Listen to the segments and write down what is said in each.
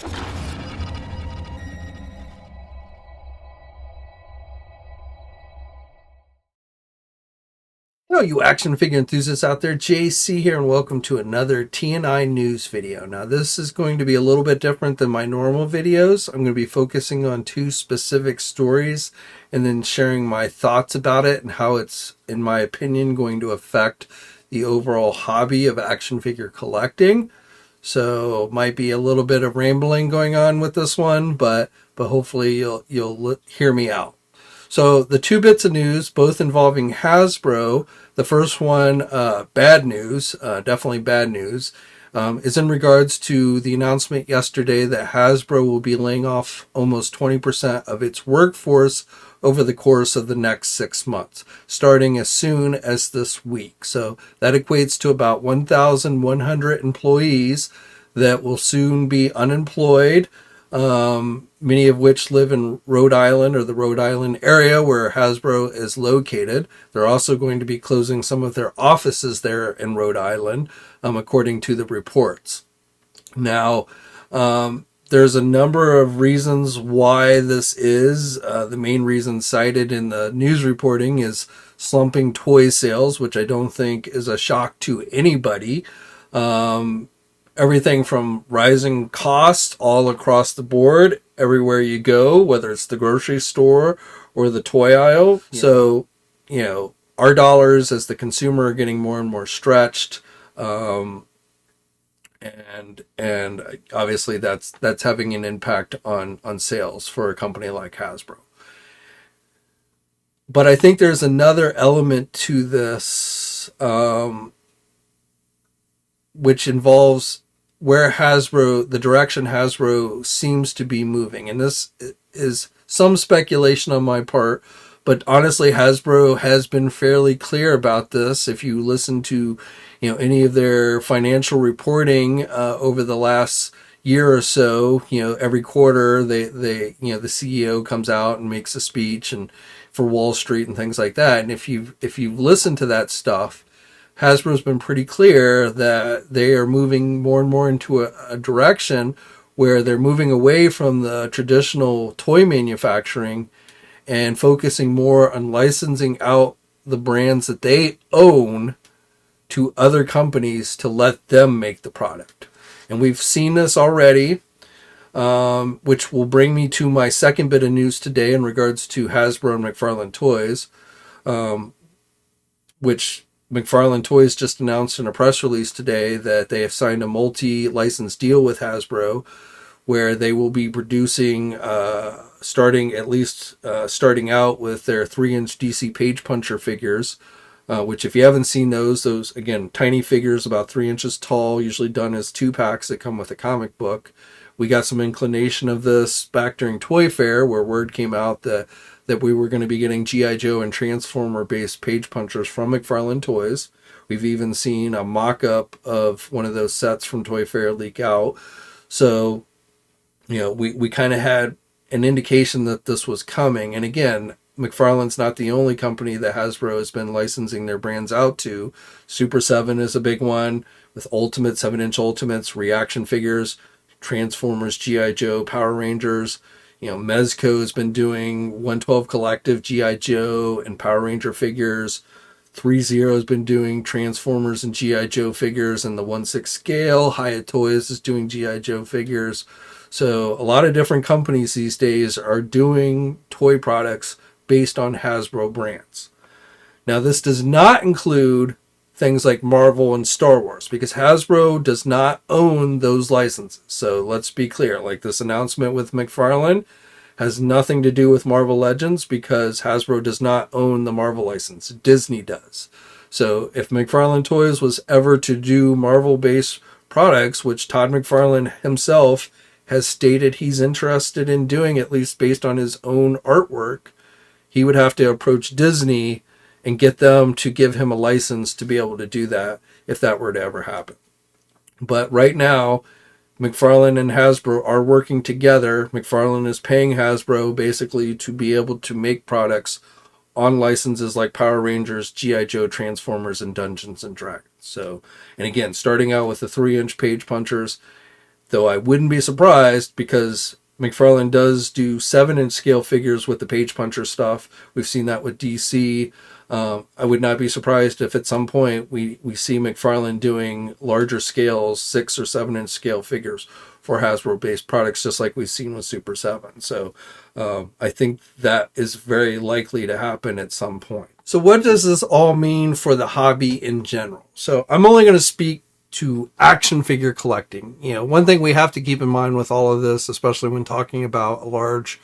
Hello, you action figure enthusiasts out there. JC here, and welcome to another TNI news video. Now, this is going to be a little bit different than my normal videos. I'm going to be focusing on two specific stories and then sharing my thoughts about it and how it's, in my opinion, going to affect the overall hobby of action figure collecting. So, might be a little bit of rambling going on with this one, but hopefully you'll hear me out. So the two bits of news, both involving Hasbro. The first one, bad news, definitely bad news, is in regards to the announcement yesterday that Hasbro will be laying off almost 20% of its workforce over the course of the next 6 months, starting as soon as this week. So that equates to about 1,100 employees that will soon be unemployed. Many of which live in Rhode Island or the Rhode Island area where Hasbro is located. They're also going to be closing some of their offices there in Rhode Island, according to the reports. Now, there's a number of reasons why this is. The main reason cited in the news reporting is slumping toy sales, which I don't think is a shock to anybody. Everything from rising costs all across the board, everywhere you go, whether it's the grocery store or the toy aisle. Yeah. So, our dollars as the consumer are getting more and more stretched. And obviously that's having an impact on sales for a company like Hasbro. But I think there's another element to this, which involves where the direction Hasbro seems to be moving. And this is some speculation on my part, but honestly, Hasbro has been fairly clear about this. If you listen to, any of their financial reporting over the last year or so, every quarter they the CEO comes out and makes a speech and for Wall Street and things like that. And if you've listened to that stuff, Hasbro's been pretty clear that they are moving more and more into a direction where they're moving away from the traditional toy manufacturing and focusing more on licensing out the brands that they own to other companies to let them make the product. And we've seen this already, which will bring me to my second bit of news today in regards to Hasbro and McFarlane Toys, which McFarlane Toys just announced in a press release today that they have signed a multi-license deal with Hasbro where they will be producing, starting out with their 3-inch DC Page Puncher figures, which if you haven't seen those, again, tiny figures about 3 inches tall, usually done as 2-packs that come with a comic book. We got some inclination of this back during Toy Fair where word came out that we were going to be getting G.I. Joe and Transformer-based page punchers from McFarlane Toys. We've even seen a mock-up of one of those sets from Toy Fair leak out. So, we kind of had an indication that this was coming. And again, McFarlane's not the only company that Hasbro has been licensing their brands out to. Super 7 is a big one with Ultimate, 7-inch Ultimates, reaction figures, Transformers, G.I. Joe, Power Rangers. Mezco has been doing 112 Collective, G.I. Joe, and Power Ranger figures. 3-0 has been doing Transformers and G.I. Joe figures, and the 1/6 scale. Hyatt Toys is doing G.I. Joe figures. So a lot of different companies these days are doing toy products based on Hasbro brands. Now, this does not include things like Marvel and Star Wars, because Hasbro does not own those licenses. So let's be clear, like this announcement with McFarlane has nothing to do with Marvel Legends because Hasbro does not own the Marvel license. Disney does. So if McFarlane Toys was ever to do Marvel-based products, which Todd McFarlane himself has stated he's interested in doing, at least based on his own artwork, he would have to approach Disney and get them to give him a license to be able to do that if that were to ever happen. But right now, McFarlane and Hasbro are working together. McFarlane is paying Hasbro basically to be able to make products on licenses like Power Rangers, G.I. Joe, Transformers, and Dungeons and Dragons. So, and again, starting out with the 3-inch page punchers, Though I wouldn't be surprised because McFarlane does do 7-inch scale figures with the page puncher stuff. We've seen that with DC. I would not be surprised if at some point we see McFarlane doing larger scales, 6 or 7-inch scale figures for Hasbro-based products, just like we've seen with Super 7. So I think that is very likely to happen at some point. So what does this all mean for the hobby in general? So I'm only going to speak to action figure collecting. One thing we have to keep in mind with all of this, especially when talking about a large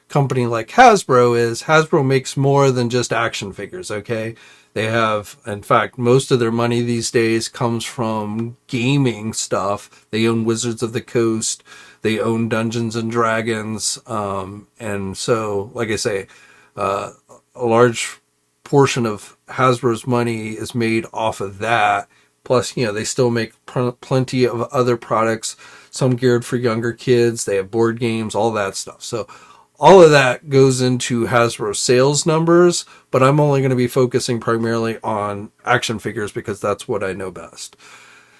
company like Hasbro, is Hasbro makes more than just action figures, okay? They have, in fact, most of their money these days comes from gaming stuff. They own Wizards of the Coast. They own Dungeons and Dragons. And so, like I say, a large portion of Hasbro's money is made off of that. Plus, they still make plenty of other products, some geared for younger kids. They have board games, all that stuff. So all of that goes into Hasbro sales numbers, but I'm only going to be focusing primarily on action figures because that's what I know best.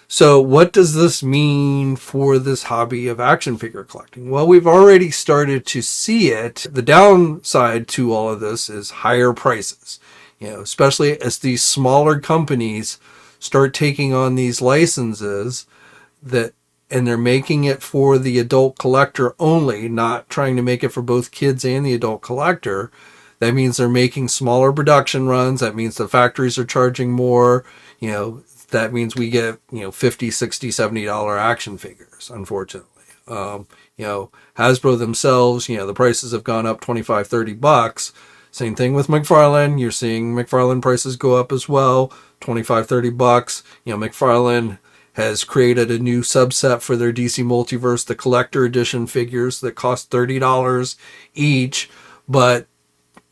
So what does this mean for this hobby of action figure collecting? Well, we've already started to see it. The downside to all of this is higher prices, especially as these smaller companies start taking on these licenses and they're making it for the adult collector only, not trying to make it for both kids and the adult collector. That means they're making smaller production runs. That means the factories are charging more. That means we get, $50, $60, $70 action figures, unfortunately. Hasbro themselves, the prices have gone up $25, $30. Same thing with McFarlane. You're seeing McFarlane prices go up as well, $25, $30. McFarlane has created a new subset for their DC Multiverse, the collector edition figures that cost $30 each,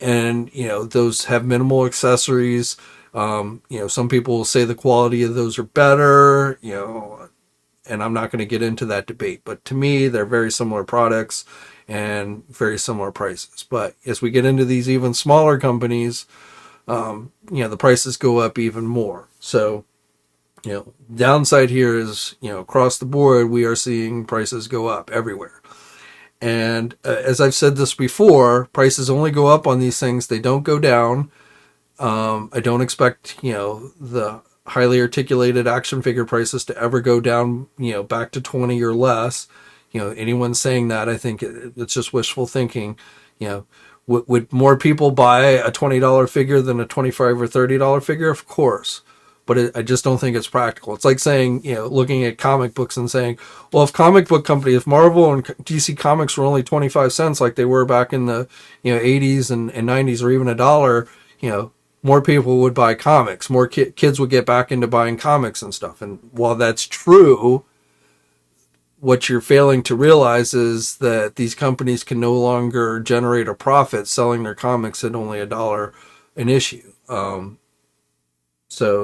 those have minimal accessories. Some people will say the quality of those are better, and I'm not going to get into that debate, but to me, they're very similar products and very similar prices. But as we get into these even smaller companies, the prices go up even more. So, downside here is, across the board, we are seeing prices go up everywhere. And as I've said this before, prices only go up on these things. They don't go down. I don't expect, the highly articulated action figure prices to ever go down, back to 20 or less. Anyone saying that, I think it's just wishful thinking. Would more people buy a $20 figure than a $25 or $30 figure? Of course. But I just don't think it's practical. It's like saying, looking at comic books and saying, well, if comic book companies, if Marvel and DC Comics were only 25 cents like they were back in the 80s and 90s, or even $1, more people would buy comics. More kids would get back into buying comics and stuff. And while that's true, what you're failing to realize is that these companies can no longer generate a profit selling their comics at only $1 an issue.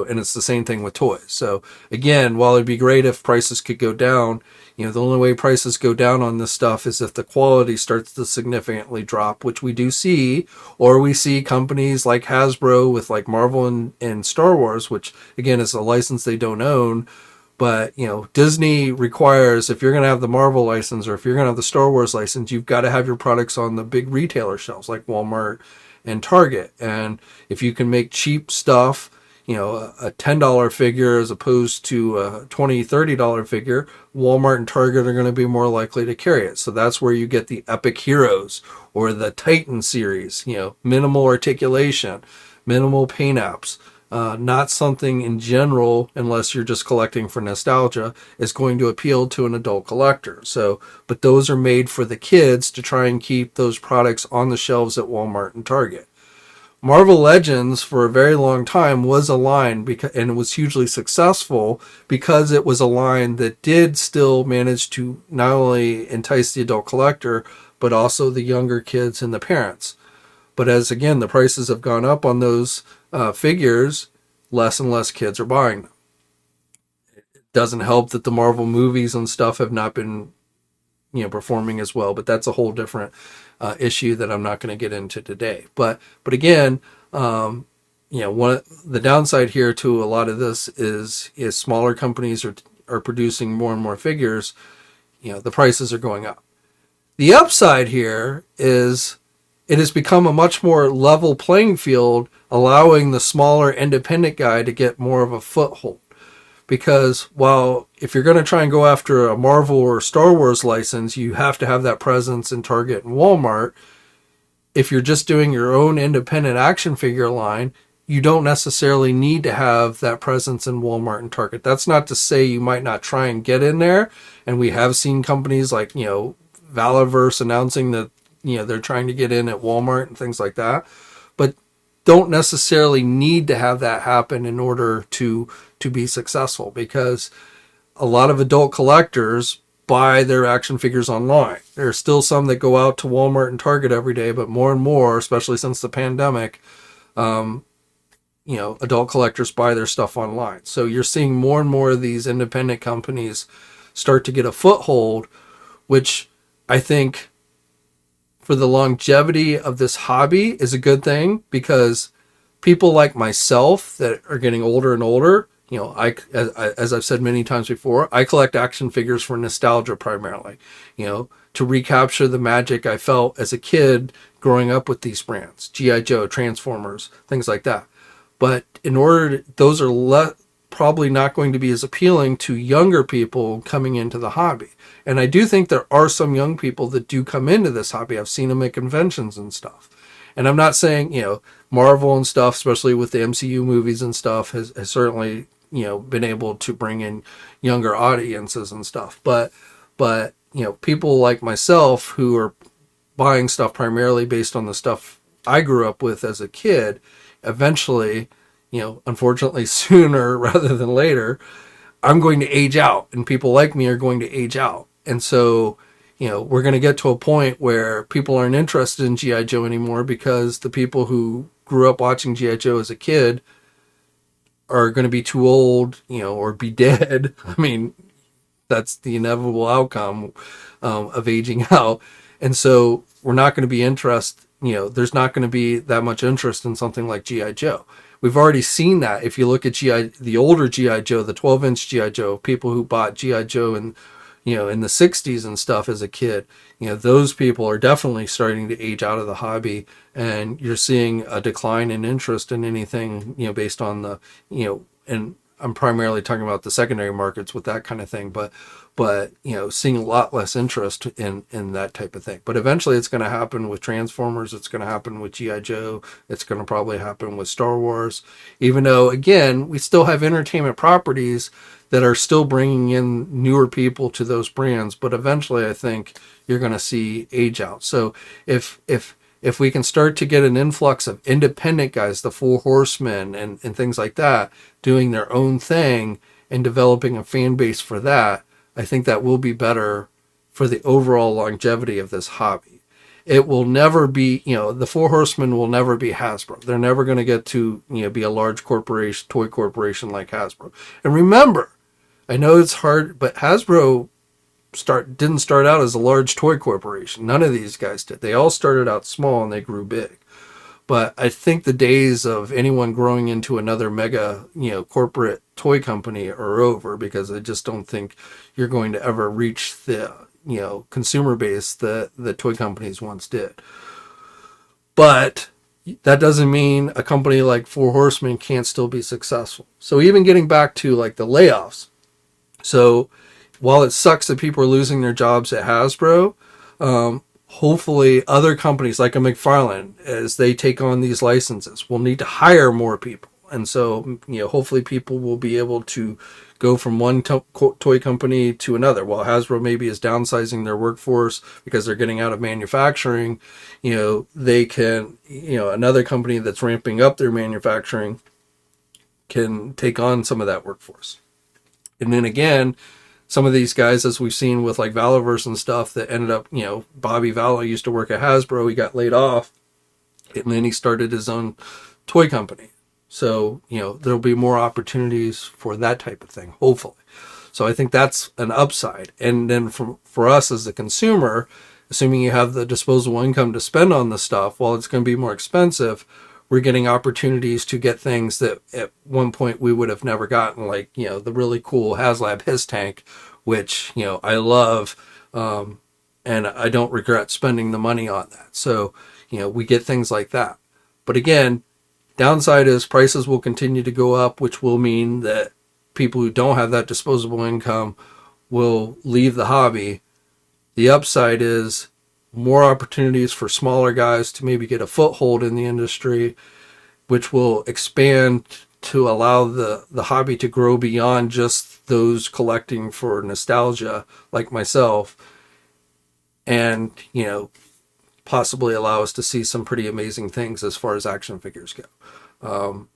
And it's the same thing with toys. So again, while it'd be great if prices could go down, the only way prices go down on this stuff is if the quality starts to significantly drop, which we do see, or we see companies like Hasbro with like Marvel and Star Wars, which again is a license they don't own. But, Disney requires, if you're going to have the Marvel license or if you're going to have the Star Wars license, you've got to have your products on the big retailer shelves like Walmart and Target. And if you can make cheap stuff, a $10 figure as opposed to a $20, $30 figure, Walmart and Target are going to be more likely to carry it. So that's where you get the Epic Heroes or the Titan series, minimal articulation, minimal paint apps. Not something in general, unless you're just collecting for nostalgia, is going to appeal to an adult collector. So, but those are made for the kids to try and keep those products on the shelves at Walmart and Target. Marvel Legends for a very long time was a line and it was hugely successful because it was a line that did still manage to not only entice the adult collector, but also the younger kids and the parents. But as again, the prices have gone up on those figures, less and less kids are buying them. It doesn't help that the Marvel movies and stuff have not been, performing as well, but that's a whole different issue that I'm not going to get into today. But again, the downside here to a lot of this is smaller companies are producing more and more figures. the prices are going up. The upside here is it has become a much more level playing field, allowing the smaller independent guy to get more of a foothold. Because while if you're going to try and go after a Marvel or Star Wars license, you have to have that presence in Target and Walmart. If you're just doing your own independent action figure line, you don't necessarily need to have that presence in Walmart and Target. That's not to say you might not try and get in there. And we have seen companies like, Valaverse announcing that, they're trying to get in at Walmart and things like that. But don't necessarily need to have that happen in order to be successful, because a lot of adult collectors buy their action figures online. There are still some that go out to Walmart and Target every day, but more and more, especially since the pandemic, adult collectors buy their stuff online. So you're seeing more and more of these independent companies start to get a foothold, which I think for the longevity of this hobby is a good thing, because people like myself that are getting older and older, as I've said many times before, I collect action figures for nostalgia primarily, to recapture the magic I felt as a kid growing up with these brands, G.I. Joe, Transformers, things like that. But those are probably not going to be as appealing to younger people coming into the hobby. And I do think there are some young people that do come into this hobby. I've seen them at conventions and stuff. And I'm not saying, Marvel and stuff, especially with the MCU movies and stuff, has certainly, been able to bring in younger audiences and stuff. But people like myself who are buying stuff primarily based on the stuff I grew up with as a kid, eventually, unfortunately sooner rather than later, I'm going to age out, and people like me are going to age out. And so, we're going to get to a point where people aren't interested in G.I. Joe anymore, because the people who grew up watching G.I. Joe as a kid are going to be too old, or be dead. I mean, that's the inevitable outcome of aging out. And so we're not going to be interested, there's not going to be that much interest in something like G.I. Joe. We've already seen that. If you look at the older G.I. Joe, the 12-inch G.I. Joe, people who bought G.I. Joe in the 60s and stuff as a kid, those people are definitely starting to age out of the hobby, and you're seeing a decline in interest in anything, based on the, and I'm primarily talking about the secondary markets with that kind of thing, but seeing a lot less interest in that type of thing. But eventually it's going to happen with Transformers. It's going to happen with G.I. Joe. It's going to probably happen with Star Wars, even though, again, we still have entertainment properties that are still bringing in newer people to those brands. But eventually I think you're going to see age out. So if we can start to get an influx of independent guys, the Four Horsemen and things like that, doing their own thing and developing a fan base for that, I think that will be better for the overall longevity of this hobby. It will never be, the Four Horsemen will never be Hasbro. They're never going to get to, be a large corporation, toy corporation like Hasbro. And remember, I know it's hard, but Hasbro didn't start out as a large toy corporation. None of these guys did. They all started out small and they grew big. But I think the days of anyone growing into another mega, corporate toy company are over, because I just don't think you're going to ever reach the, consumer base that the toy companies once did. But that doesn't mean a company like Four Horsemen can't still be successful. So even getting back to like the layoffs. So while it sucks that people are losing their jobs at Hasbro, hopefully other companies like a McFarlane, as they take on these licenses, will need to hire more people. And so, hopefully people will be able to go from one toy company to another. While Hasbro maybe is downsizing their workforce because they're getting out of manufacturing, they can, another company that's ramping up their manufacturing can take on some of that workforce. And then again, some of these guys, as we've seen with like Valaverse and stuff, that ended up, Bobby Valla used to work at Hasbro. He got laid off, and then he started his own toy company. So, there'll be more opportunities for that type of thing, hopefully. So I think that's an upside. And then for us as the consumer, assuming you have the disposable income to spend on the stuff, while it's going to be more expensive, we're getting opportunities to get things that at one point we would have never gotten, like, the really cool HasLab His Tank, which, I love. And I don't regret spending the money on that. So, we get things like that. But again, downside is prices will continue to go up, which will mean that people who don't have that disposable income will leave the hobby. The upside is more opportunities for smaller guys to maybe get a foothold in the industry, which will expand to allow the hobby to grow beyond just those collecting for nostalgia like myself, and possibly allow us to see some pretty amazing things as far as action figures go.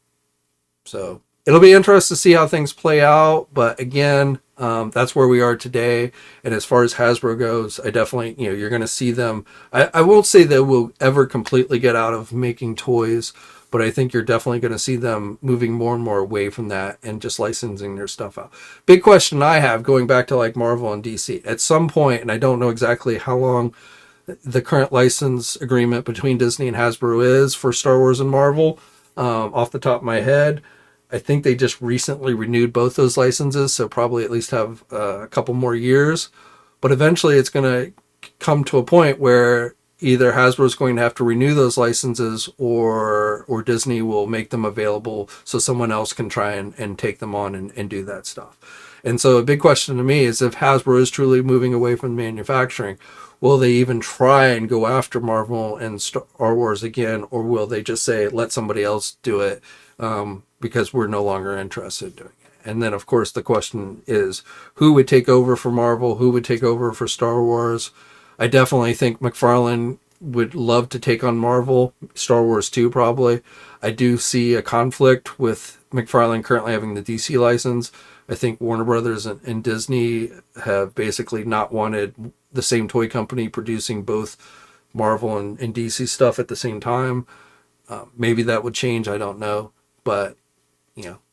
So it'll be interesting to see how things play out, but again, that's where we are today. And as far as Hasbro goes, I definitely, you're going to see them. I won't say they will ever completely get out of making toys, but I think you're definitely going to see them moving more and more away from that and just licensing their stuff out. Big question I have, going back to like Marvel and DC, at some point, and I don't know exactly how long the current license agreement between Disney and Hasbro is for Star Wars and Marvel, off the top of my head. I think they just recently renewed both those licenses, so probably at least have a couple more years. But eventually it's going to come to a point where either Hasbro is going to have to renew those licenses, or Disney will make them available so someone else can try and take them on and do that stuff. And so a big question to me is, if Hasbro is truly moving away from manufacturing, will they even try and go after Marvel and Star Wars again, or will they just say, let somebody else do it, because we're no longer interested in doing it? And then, of course, the question is, who would take over for Marvel? Who would take over for Star Wars? I definitely think McFarlane would love to take on Marvel, Star Wars too, probably. I do see a conflict with McFarlane currently having the DC license. I think Warner Brothers and Disney have basically not wanted the same toy company producing both Marvel and DC stuff at the same time. Maybe that would change. I don't know. But,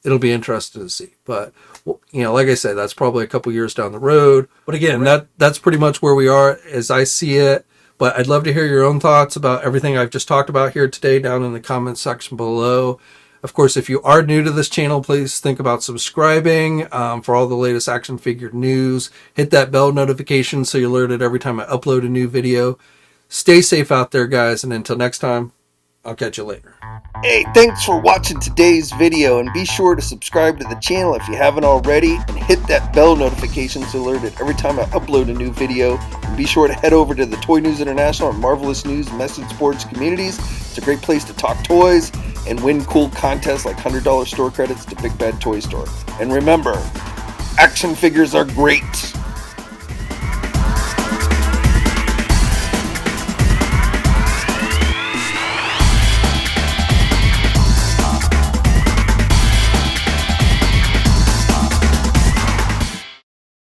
it'll be interesting to see. But, like I said, that's probably a couple years down the road. But again, that's pretty much where we are as I see it. But I'd love to hear your own thoughts about everything I've just talked about here today down in the comments section below. Of course, if you are new to this channel, please think about subscribing for all the latest action figure news. Hit that bell notification so you're alerted every time I upload a new video. Stay safe out there, guys, and until next time, I'll catch you later. Hey, thanks for watching today's video, and be sure to subscribe to the channel if you haven't already, and hit that bell notification so you're alerted every time I upload a new video. And be sure to head over to the Toy News International and Marvelous News message boards communities. It's a great place to talk toys and win cool contests like $100 store credits to Big Bad Toy Store. And remember, action figures are great.